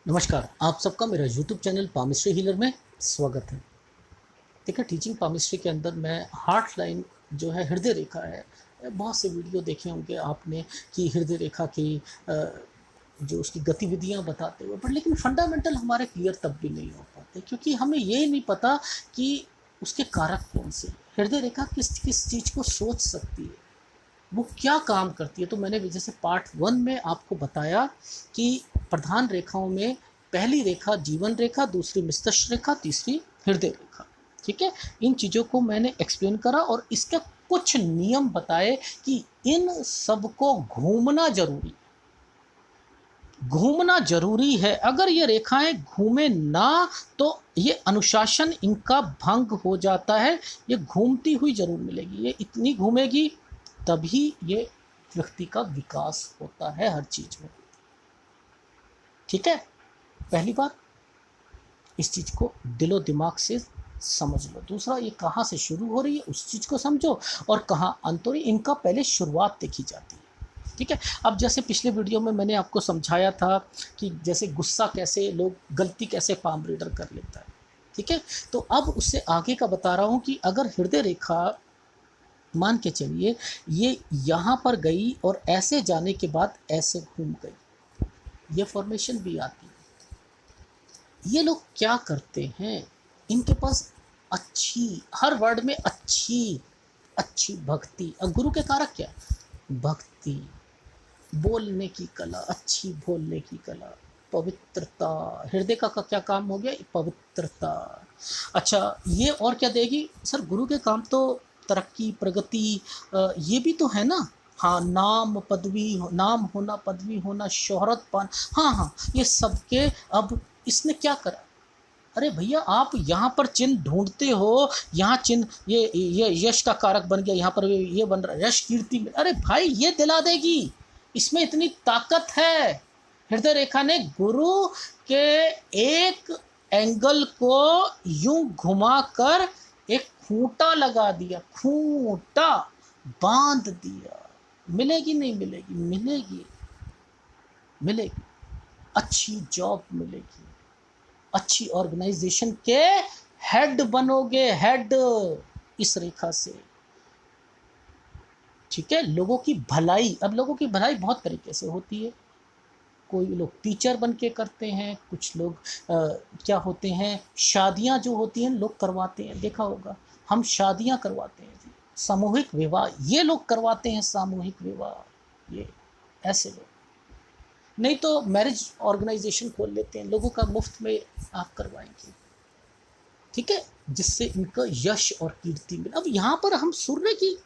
नमस्कार, आप सबका मेरा यूट्यूब चैनल पामिस्ट्री हीलर में स्वागत है। देखिए, टीचिंग पामिस्ट्री के अंदर मैं हार्ट लाइन जो है, हृदय रेखा है, बहुत से वीडियो देखे होंगे आपने कि हृदय रेखा की जो उसकी गतिविधियाँ बताते हुए, पर लेकिन फंडामेंटल हमारे क्लियर तब भी नहीं हो पाते, क्योंकि हमें ये नहीं पता कि उसके कारक कौन से हैं। हृदय रेखा किस किस चीज़ को सोच सकती है, वो क्या काम करती है। तो मैंने जैसे पार्ट 1 में आपको बताया कि प्रधान रेखाओं में पहली रेखा जीवन रेखा, दूसरी मस्तिष्क रेखा, तीसरी हृदय रेखा। ठीक है, इन चीज़ों को मैंने एक्सप्लेन करा और इसका कुछ नियम बताए कि इन सब को घूमना जरूरी है। अगर ये रेखाएं घूमे ना तो ये अनुशासन इनका भंग हो जाता है। ये घूमती हुई जरूर मिलेगी, ये इतनी घूमेगी तभी ये व्यक्ति का विकास होता है हर चीज में। ठीक है, पहली बात इस चीज को दिलो दिमाग से समझ लो। दूसरा, ये कहाँ से शुरू हो रही है उस चीज को समझो, और कहाँ अंत हो रही, इनका पहले शुरुआत देखी जाती है। ठीक है, अब जैसे पिछले वीडियो में मैंने आपको समझाया था कि जैसे गुस्सा कैसे लोग गलती कैसे पाम रीडर कर लेता है। ठीक है, तो अब उससे आगे का बता रहा हूँ कि अगर हृदय रेखा मान के चलिए ये यहाँ पर गई और ऐसे जाने के बाद ऐसे घूम गई, ये फॉर्मेशन भी आती है। ये लोग क्या करते हैं, इनके पास अच्छी, हर वर्ड में अच्छी भक्ति, और गुरु के कारक क्या, भक्ति, बोलने की कला, अच्छी बोलने की कला, पवित्रता। हृदय का क्या काम हो गया, पवित्रता। अच्छा, ये और क्या देगी सर, गुरु के काम तो तरक्की, प्रगति, ये भी तो है ना। हाँ, नाम पदवी, नाम होना, पदवी होना, शोहरत पाना, हाँ हाँ, ये सबके। अब इसने क्या करा, अरे भैया आप यहाँ पर चिन्ह ढूंढते हो, यहाँ चिन्ह, ये यश का कारक बन गया, यहाँ पर ये बन रहा है यश कीर्ति में। अरे भाई, ये दिला देगी, इसमें इतनी ताकत है। हृदय रेखा ने गुरु के एक एंगल को यूं घुमाकर एक खूंटा लगा दिया, खूंटा बांध दिया। मिलेगी नहीं मिलेगी, मिलेगी, मिलेगी, अच्छी जॉब मिलेगी, अच्छी ऑर्गेनाइजेशन के हेड बनोगे, हेड इस रेखा से। ठीक है, लोगों की भलाई, अब लोगों की भलाई बहुत तरीके से होती है। कोई लोग टीचर बन के करते हैं, कुछ लोग क्या होते हैं, शादियां जो होती हैं लोग करवाते हैं, देखा होगा, हम शादियां करवाते हैं जी, सामूहिक विवाह ये लोग करवाते हैं, सामूहिक विवाह, ये ऐसे लोग। नहीं तो मैरिज ऑर्गेनाइजेशन खोल लेते हैं, लोगों का मुफ्त में आप करवाएंगे। ठीक है, जिससे इनका यश और कीर्ति मिले। अब यहाँ पर हम सूर्य की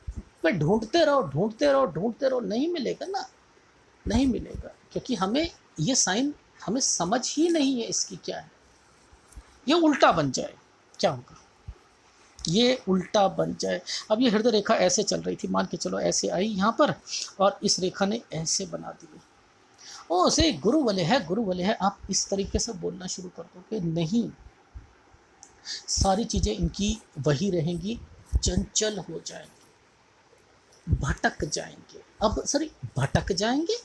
पे ढूंढते रहो, ढूंढते रहो, ढूंढते रहो, नहीं मिलेगा ना, नहीं मिलेगा, क्योंकि हमें ये साइन हमें समझ ही नहीं है इसकी क्या है। ये उल्टा बन जाए क्या होगा, ये उल्टा बन जाए। अब ये हृदय रेखा ऐसे चल रही थी, मान के चलो ऐसे आई यहाँ पर, और इस रेखा ने ऐसे बना दी। ओ से गुरु वाले है, गुरु वाले है, आप इस तरीके से बोलना शुरू कर दो कि नहीं, सारी चीज़ें इनकी वही रहेंगी, चंचल हो जाएंगे, भटक जाएंगे। अब सॉरी, भटक जाएंगे,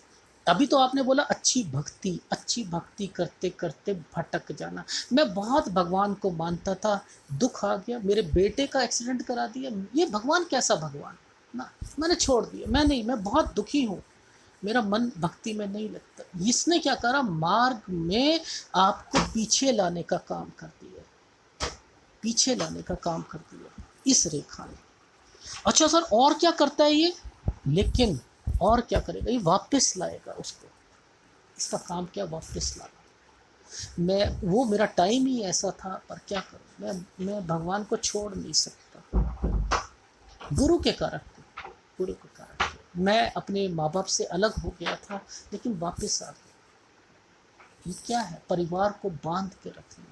अभी तो आपने बोला अच्छी भक्ति करते करते भटक जाना। मैं बहुत भगवान को मानता था, दुख आ गया, मेरे बेटे का एक्सीडेंट करा दिया, ये भगवान कैसा भगवान ना, मैंने छोड़ दिया, मैं बहुत दुखी हूँ, मेरा मन भक्ति में नहीं लगता। इसने क्या करा, मार्ग में आपको पीछे लाने का काम कर दिया, पीछे लाने का काम कर दिया इस रेखा ने। अच्छा सर, और क्या करता है ये, लेकिन और क्या करेगा, ये वापस लाएगा उसको, इसका काम क्या, वापस लाना। मेरा टाइम ही ऐसा था, पर क्या करूं, मैं भगवान को छोड़ नहीं सकता, गुरु के कारक को, गुरु के कारक को। मैं अपने माँ बाप से अलग हो गया था, लेकिन वापस आ गया। ये क्या है, परिवार को बांध के रखना,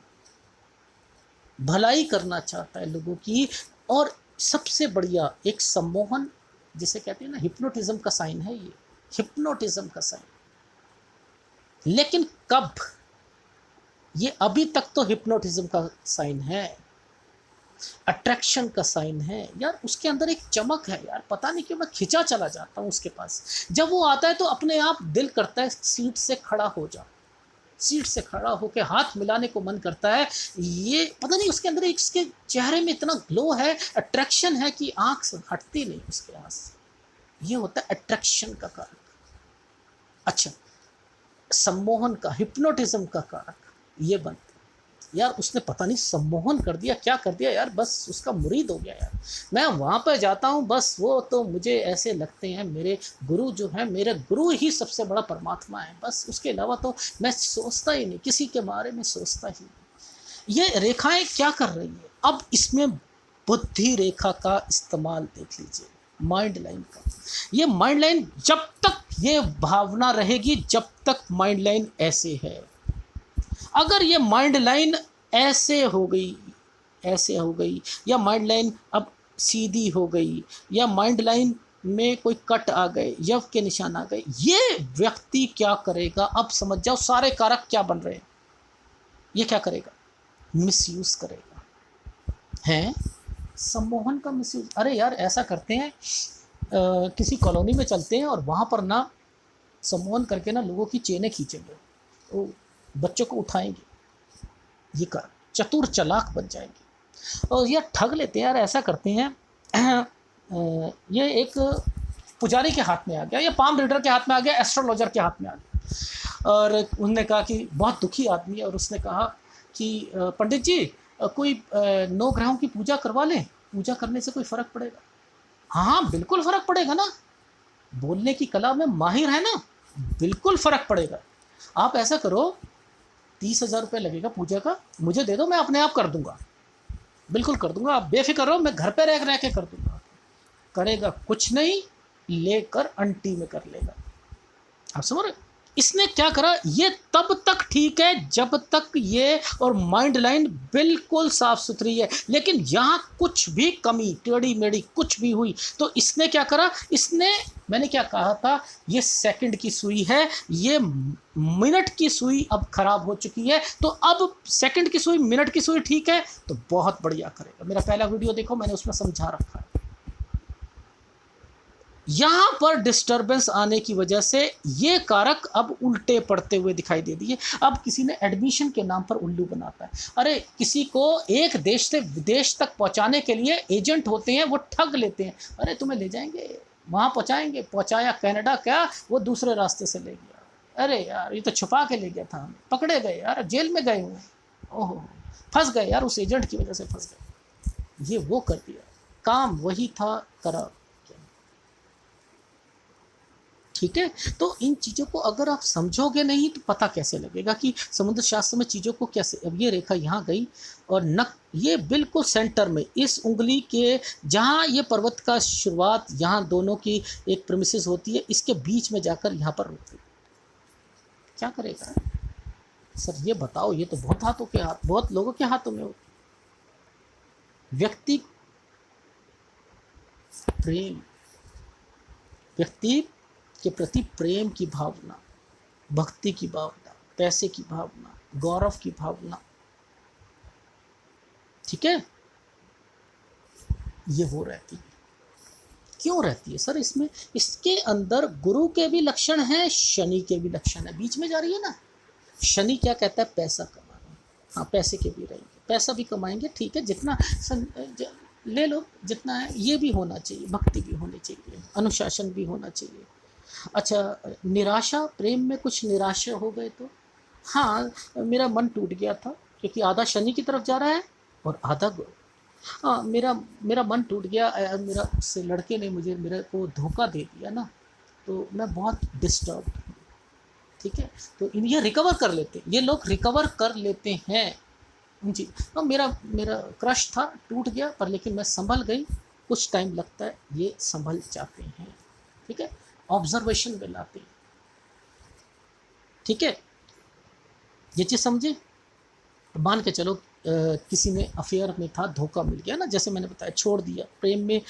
भलाई करना चाहता है लोगों की। और सबसे बढ़िया एक सम्मोहन, जिसे कहते हैं ना, हिप्नोटिज्म का साइन है ये, हिप्नोटिज्म का साइन। लेकिन कब, ये अभी तक तो हिप्नोटिज्म का साइन है, अट्रैक्शन का साइन है यार, उसके अंदर एक चमक है यार, पता नहीं क्यों मैं खिंचा चला जाता हूँ उसके पास। जब वो आता है तो अपने आप दिल करता है सीट से खड़ा हो जाओ, सीट से खड़ा होकर हाथ मिलाने को मन करता है। ये पता नहीं उसके अंदर इसके चेहरे में इतना ग्लो है, अट्रैक्शन है कि आंख से हटती नहीं उसके आस से। ये होता है अट्रैक्शन का कारक। अच्छा, सम्मोहन का, हिप्नोटिज्म का कारक ये बनता। यार उसने पता नहीं सम्मोहन कर दिया, क्या कर दिया यार, बस उसका मुरीद हो गया यार। मैं वहाँ पर जाता हूँ, बस वो तो मुझे ऐसे लगते हैं मेरे गुरु जो हैं, मेरे गुरु ही सबसे बड़ा परमात्मा है, बस उसके अलावा तो मैं सोचता ही नहीं, किसी के बारे में सोचता ही नहीं। ये रेखाएं क्या कर रही है? अब इसमें बुद्धि रेखा का इस्तेमाल देख लीजिए, माइंड लाइन का। ये माइंड लाइन जब तक ये भावना रहेगी, जब तक माइंड लाइन ऐसे है, अगर ये माइंड लाइन ऐसे हो गई, ऐसे हो गई, या माइंड लाइन अब सीधी हो गई, या माइंड लाइन में कोई कट आ गए, यव के निशान आ गए, ये व्यक्ति क्या करेगा? अब समझ जाओ सारे कारक क्या बन रहे हैं। ये क्या करेगा? मिसयूज करेगा। हैं सम्मोहन का मिसयूज। अरे यार ऐसा करते हैं, किसी कॉलोनी में चलते हैं और वहाँ पर ना सम्मोहन करके ना लोगों की चेनें खींचेंगे, तो बच्चों को उठाएंगे, ये कर चतुर चालाक बन जाएंगे। और ये ठग लेते हैं यार, ऐसा करते हैं। ये एक पुजारी के हाथ में आ गया, या पाम रीडर के हाथ में आ गया, एस्ट्रोलॉजर के हाथ में आ गया, और उन्होंने कहा कि बहुत दुखी आदमी है, और उसने कहा कि पंडित जी कोई 9 ग्रहों की पूजा करवा लें, पूजा करने से कोई फ़र्क पड़ेगा? हाँ बिल्कुल फ़र्क पड़ेगा ना, बोलने की कला में माहिर है ना, बिल्कुल फ़र्क पड़ेगा। आप ऐसा करो, 30,000 रुपये लगेगा पूजा का, मुझे दे दो, मैं अपने आप कर दूंगा, बिल्कुल कर दूंगा, आप बेफिक्र रहो, मैं घर पे रह के कर दूंगा। करेगा कुछ नहीं, लेकर अंटी में कर लेगा। आप समझ रहे? इसने क्या करा? ये तब तक ठीक है जब तक ये और माइंड लाइन बिल्कुल साफ सुथरी है, लेकिन यहाँ कुछ भी कमी टेढ़ी मेढ़ी कुछ भी हुई तो इसने क्या करा? इसने, मैंने क्या कहा था, ये सेकंड की सुई है, ये मिनट की सुई अब खराब हो चुकी है। तो अब सेकंड की सुई मिनट की सुई ठीक है तो बहुत बढ़िया करेगा। मेरा पहला वीडियो देखो, मैंने उसमें समझा रखा है। यहाँ पर डिस्टरबेंस आने की वजह से ये कारक अब उल्टे पड़ते हुए दिखाई दे दिए। अब किसी ने एडमिशन के नाम पर उल्लू बनाता है। अरे किसी को एक देश से विदेश तक पहुँचाने के लिए एजेंट होते हैं, वो ठग लेते हैं। अरे तुम्हें ले जाएंगे, वहाँ पहुँचाएंगे, पहुँचाया कनाडा, क्या वो दूसरे रास्ते से ले गया। अरे यार ये तो छुपा के ले गया था, पकड़े गए यार, जेल में गए हुए, ओहो फंस गए यार, उस एजेंट की वजह से फंस गए। ये वो कर दिया, काम वही था, करा। ठीक है, तो इन चीज़ों को अगर आप समझोगे नहीं तो पता कैसे लगेगा कि समुद्र शास्त्र में चीज़ों को कैसे। अब ये रेखा यहाँ गई और नक ये बिल्कुल सेंटर में, इस उंगली के जहाँ ये पर्वत का शुरुआत, यहाँ दोनों की एक प्रेमिसेस होती है, इसके बीच में जाकर यहाँ पर रुक गई। क्या करेगा सर ये बताओ? ये तो बहुत हाथों के हाथ, बहुत लोगों के हाथों में होती। व्यक्ति प्रेम, व्यक्ति के प्रति प्रेम की भावना, भक्ति की भावना, पैसे की भावना, गौरव की भावना, ठीक है, ये वो रहती है। क्यों रहती है सर? इसमें, इसके अंदर गुरु के भी लक्षण हैं, शनि के भी लक्षण है, बीच में जा रही है ना। शनि क्या कहता है? पैसा कमाना। हाँ पैसे के भी रहेंगे, पैसा भी कमाएंगे, ठीक है, जितना ले लो जितना है, ये भी होना चाहिए, भक्ति भी होनी चाहिए, अनुशासन भी होना चाहिए। अच्छा, निराशा, प्रेम में कुछ निराशा हो गए तो, हाँ मेरा मन टूट गया था, क्योंकि आधा शनि की तरफ जा रहा है और आधा हाँ मेरा मन टूट गया, मेरा से लड़के ने मेरे को धोखा दे दिया ना, तो मैं बहुत डिस्टर्ब हूँ। ठीक है, तो ये रिकवर कर लेते हैं, ये लोग रिकवर कर लेते हैं जी। तो मेरा क्रश था, टूट गया, पर लेकिन मैं संभल गई, कुछ टाइम लगता है, ये संभल जाते हैं। ठीक है, ऑब्जर्वेशन में लाते हैं। ठीक है, ये चीज़ समझे। मान के चलो किसी में अफेयर में था, धोखा मिल गया ना, जैसे मैंने बताया, छोड़ दिया। प्रेम में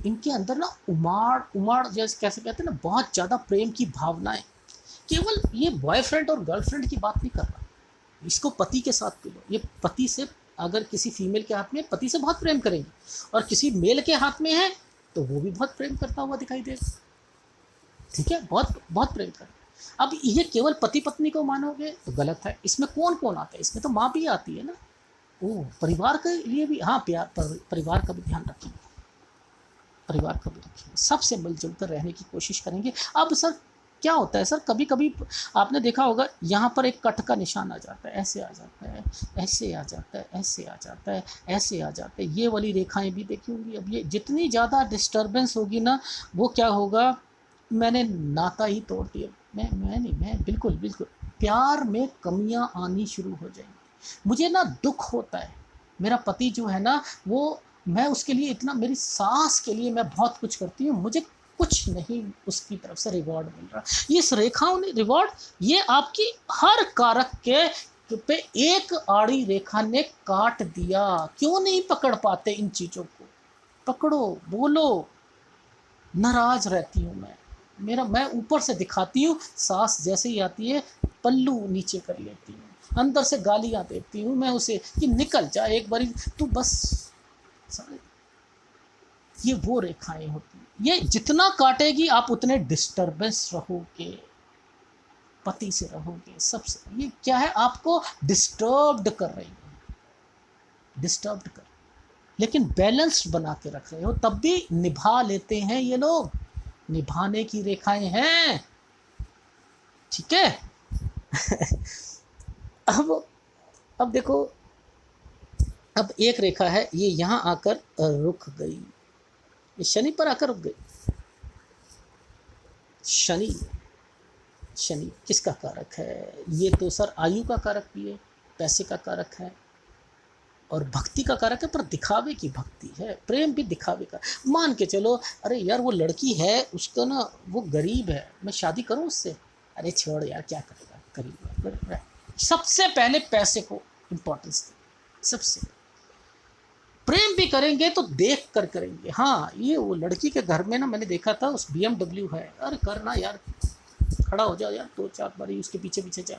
इनके अंदर ना उमाड़ जैसे कैसे कहते हैं ना, बहुत ज़्यादा प्रेम की भावनाएं। केवल ये बॉयफ्रेंड और गर्लफ्रेंड की बात नहीं कर रहा, इसको पति के साथ भी लो। ये पति से, अगर किसी फीमेल के हाथ में, पति से बहुत प्रेम करेंगे, और किसी मेल के हाथ में है तो वो भी बहुत प्रेम करता हुआ दिखाई देगा। ठीक है, बहुत बहुत प्रेम कर। अब ये केवल पति पत्नी को मानोगे तो गलत है। इसमें कौन कौन आता है? इसमें तो माँ भी आती है ना। ओह, परिवार के लिए भी, हाँ, प्यार पर परिवार का भी ध्यान रखेंगे, परिवार का भी रखेंगे, सबसे मिलजुल कर रहने की कोशिश करेंगे। अब सर क्या होता है सर, कभी कभी आपने देखा होगा यहाँ पर एक कट का निशान आ जाता है, ऐसे आ जाता है, ऐसे आ जाता है, ऐसे आ जाता है, ऐसे आ जाता है, ये वाली रेखाएं भी देखी होंगी। अब ये जितनी ज़्यादा डिस्टर्बेंस होगी ना, वो क्या होगा, मैंने नाता ही तोड़ दिया। मैं बिल्कुल बिल्कुल प्यार में कमियां आनी शुरू हो जाएंगी। मुझे ना दुख होता है, मेरा पति जो है ना, वो, मैं उसके लिए इतना, मेरी सास के लिए मैं बहुत कुछ करती हूँ, मुझे कुछ नहीं उसकी तरफ से रिवॉर्ड मिल रहा। ये इस रेखाओं ने रिवॉर्ड, ये आपकी हर कारक के पे एक आड़ी रेखा ने काट दिया। क्यों नहीं पकड़ पाते इन चीज़ों को? पकड़ो, बोलो। नाराज रहती हूँ मैं ऊपर से दिखाती हूँ, सास जैसे ही आती है पल्लू नीचे कर लेती हूँ, अंदर से गालियाँ देती हूँ मैं उसे कि निकल जा एक बारी तू बस। ये वो रेखाएं होती हैं, ये जितना काटेगी आप उतने डिस्टर्बेंस रहोगे, पति से रहोगे, सबसे। ये क्या है, आपको डिस्टर्ब्ड कर रही है, डिस्टर्ब्ड कर, लेकिन बैलेंस बना के रख रहे हो, तब भी निभा लेते हैं ये लोग, निभाने की रेखाएं हैं, ठीक है। अब देखो, अब एक रेखा है, ये यहाँ आकर रुक गई, ये शनि पर आकर रुक गई। शनि, शनि किसका कारक है? ये तो सर आयु का कारक भी है, पैसे का कारक है, और भक्ति का कारक है, पर दिखावे की भक्ति है, प्रेम भी दिखावे का। मान के चलो, अरे यार वो लड़की है, उसका ना, वो गरीब है, मैं शादी करूं उससे? अरे छोड़ यार, क्या करेगा, गरीब है। सबसे पहले पैसे को इम्पोर्टेंस दें, सबसे। प्रेम भी करेंगे तो देख कर करेंगे। हाँ, ये वो लड़की के घर में ना, मैंने देखा था, उस BMW है, अरे करना यार, खड़ा हो जाओ यार, 2-4 बारी उसके पीछे पीछे जा।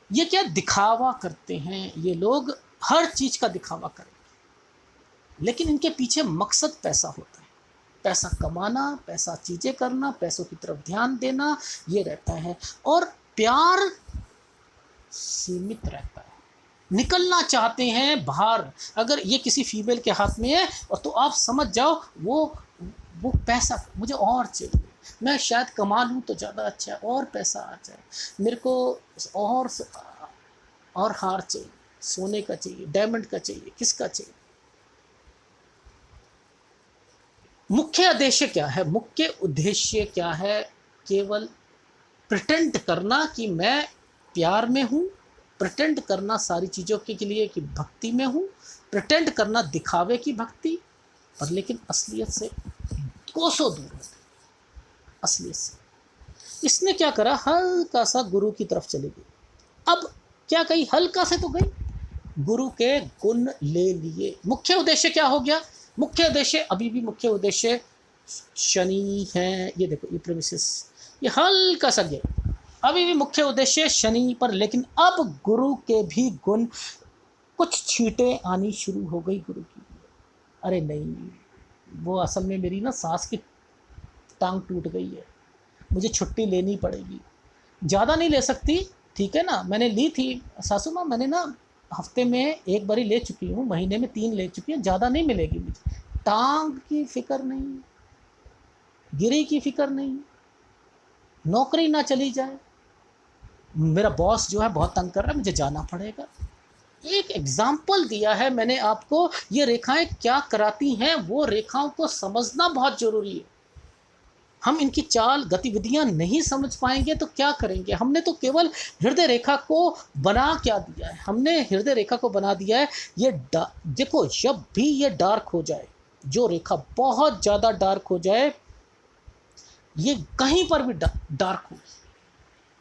ये क्या दिखावा करते हैं ये लोग, हर चीज का दिखावा करेंगे, लेकिन इनके पीछे मकसद पैसा होता है, पैसा कमाना, पैसा चीजें करना, पैसों की तरफ ध्यान देना, ये रहता है। और प्यार सीमित रहता है, निकलना चाहते हैं बाहर। अगर ये किसी फीमेल के हाथ में है, और तो आप समझ जाओ वो पैसा, मुझे और चाहिए, मैं शायद कमा लूँ तो ज़्यादा अच्छा है, और पैसा आ जाए मेरे को, और हार चाहिए, सोने का चाहिए, डायमंड का चाहिए, किसका चाहिए। मुख्य उद्देश्य क्या है? मुख्य उद्देश्य क्या है? केवल प्रिटेंड करना कि मैं प्यार में हूँ, प्रिटेंड करना सारी चीज़ों के लिए कि भक्ति में हूँ, प्रिटेंड करना दिखावे की भक्ति, पर लेकिन असलियत से कोसों दूर है, असलियत से। इसने क्या करा, हल्का सा गुरु की तरफ चली गई। अब क्या कही, हल्का से तो गई, गुरु के गुण ले लिए। मुख्य उद्देश्य क्या हो गया? मुख्य उद्देश्य, अभी भी मुख्य उद्देश्य शनि है, ये देखो, ये प्रेमिसेस, ये हल्का सा गया, अभी भी मुख्य उद्देश्य शनि पर, लेकिन अब गुरु के भी गुण, कुछ छींटें आनी शुरू हो गई गुरु की। अरे नहीं, वो असल में मेरी ना सास की टांग टूट गई है, मुझे छुट्टी लेनी पड़ेगी, ज़्यादा नहीं ले सकती, ठीक है ना। मैंने ली थी सासू माँ, मैंने ना हफ्ते में 1 बारी ले चुकी हूँ, महीने में 3 ले चुकी हूँ, ज़्यादा नहीं मिलेगी मुझे। टांग की फिक्र नहीं, गिरी की फिक्र नहीं, नौकरी ना चली जाए, मेरा बॉस जो है बहुत तंग कर रहा है, मुझे जाना पड़ेगा। एक एग्जाम्पल दिया है मैंने आपको, ये रेखाएं क्या कराती हैं, वो रेखाओं को समझना बहुत जरूरी है। हम इनकी चाल गतिविधियां नहीं समझ पाएंगे तो क्या करेंगे? हमने तो केवल हृदय रेखा को बना क्या दिया है, हमने हृदय रेखा को बना दिया है। ये देखो, जब भी ये डार्क हो जाए, जो रेखा बहुत ज़्यादा डार्क हो जाए, ये कहीं पर भी डार्क हो,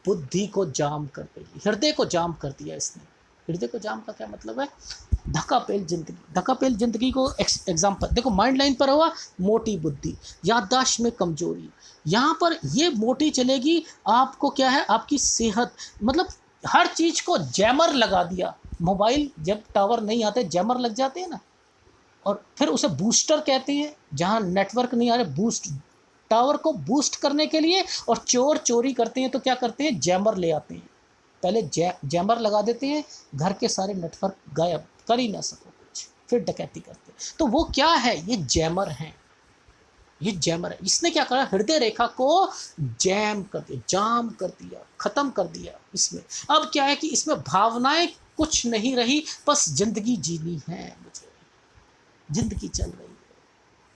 बुद्धि को जाम कर देगी, हृदय को जाम कर दिया इसने। हृदय को जाम का क्या मतलब है? धक्कापेल जिंदगी, धक्कापेल जिंदगी को एग्जाम्पल देखो, माइंड लाइन पर हुआ मोटी बुद्धि, याददाश्त में कमजोरी, यहाँ पर ये मोटी चलेगी, आपको क्या है, आपकी सेहत, मतलब हर चीज़ को जैमर लगा दिया। मोबाइल जब टावर नहीं आते जैमर लग जाते हैं ना, और फिर उसे बूस्टर कहते हैं, जहाँ नेटवर्क नहीं आ रहे बूस्ट टावर को बूस्ट करने के लिए, और चोर चोरी करते हैं तो क्या करते हैं, जैमर ले आते हैं, पहले जैमर लगा देते हैं, घर के सारे नेटवर्क गायब, कर ही ना सको कुछ, फिर डकैती करते हैं। तो वो क्या है, ये जैमर हैं, ये जैमर है। इसने क्या करा, हृदय रेखा को जैम कर दिया, जाम कर दिया, खत्म कर दिया इसमें। अब क्या है कि इसमें भावनाएं कुछ नहीं रही, बस जिंदगी जीनी है मुझे, जिंदगी चल रही है,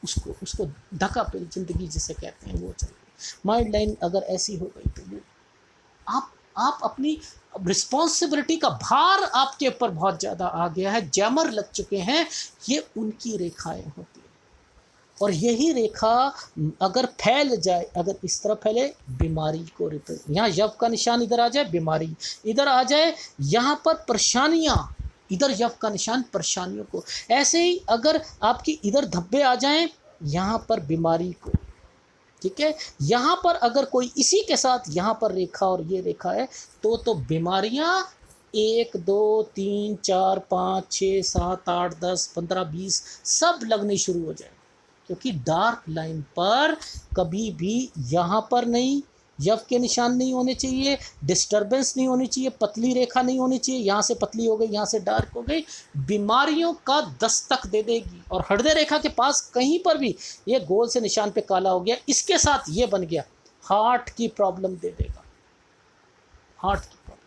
उसको ढका पे जिंदगी जिसे कहते हैं वो चल रही। माइंड लाइन अगर ऐसी हो गई तो वो आप अपनी रिस्पॉन्सिबिलिटी का भार आपके ऊपर बहुत ज़्यादा आ गया है, जैमर लग चुके हैं, ये उनकी रेखाएं होती हैं। और यही रेखा अगर फैल जाए, अगर इस तरह फैले, बीमारी को रिप्रेजेंट, यहाँ यव का निशान इधर आ जाए, बीमारी इधर आ जाए, यहाँ पर परेशानियाँ, इधर यव का निशान परेशानियों को, ऐसे ही अगर आपकी इधर धब्बे आ जाएं, यहाँ पर बीमारी को, ठीक है। यहाँ पर अगर कोई इसी के साथ यहाँ पर रेखा और ये रेखा है तो बीमारियाँ 1 2 3 4 5 6 7 8 10 15 20 सब लगनी शुरू हो जाए, क्योंकि डार्क लाइन पर कभी भी यहाँ पर नहीं, यव के निशान नहीं होने चाहिए, डिस्टरबेंस नहीं होनी चाहिए, पतली रेखा नहीं होनी चाहिए, यहाँ से पतली हो गई, यहाँ से डार्क हो गई, बीमारियों का दस्तक दे देगी। और हृदय रेखा के पास कहीं पर भी ये गोल से निशान पे काला हो गया, इसके साथ ये बन गया, हार्ट की प्रॉब्लम दे देगा, हार्ट की प्रॉब्लम,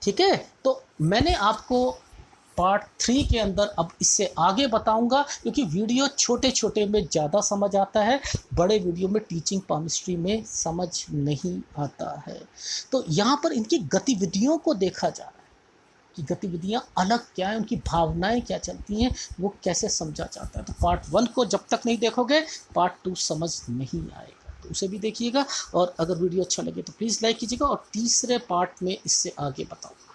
ठीक है। तो मैंने आपको पार्ट 3 के अंदर अब इससे आगे बताऊंगा, क्योंकि वीडियो छोटे छोटे में ज़्यादा समझ आता है, बड़े वीडियो में टीचिंग पामिस्ट्री में समझ नहीं आता है। तो यहाँ पर इनकी गतिविधियों को देखा जा रहा है कि गतिविधियाँ अलग क्या है, उनकी भावनाएं क्या चलती हैं, वो कैसे समझा जाता है। तो पार्ट 1 को जब तक नहीं देखोगे पार्ट 2 समझ नहीं आएगा, तो उसे भी देखिएगा। और अगर वीडियो अच्छा लगे तो प्लीज़ लाइक कीजिएगा, और तीसरे पार्ट में इससे आगे बताऊँगा।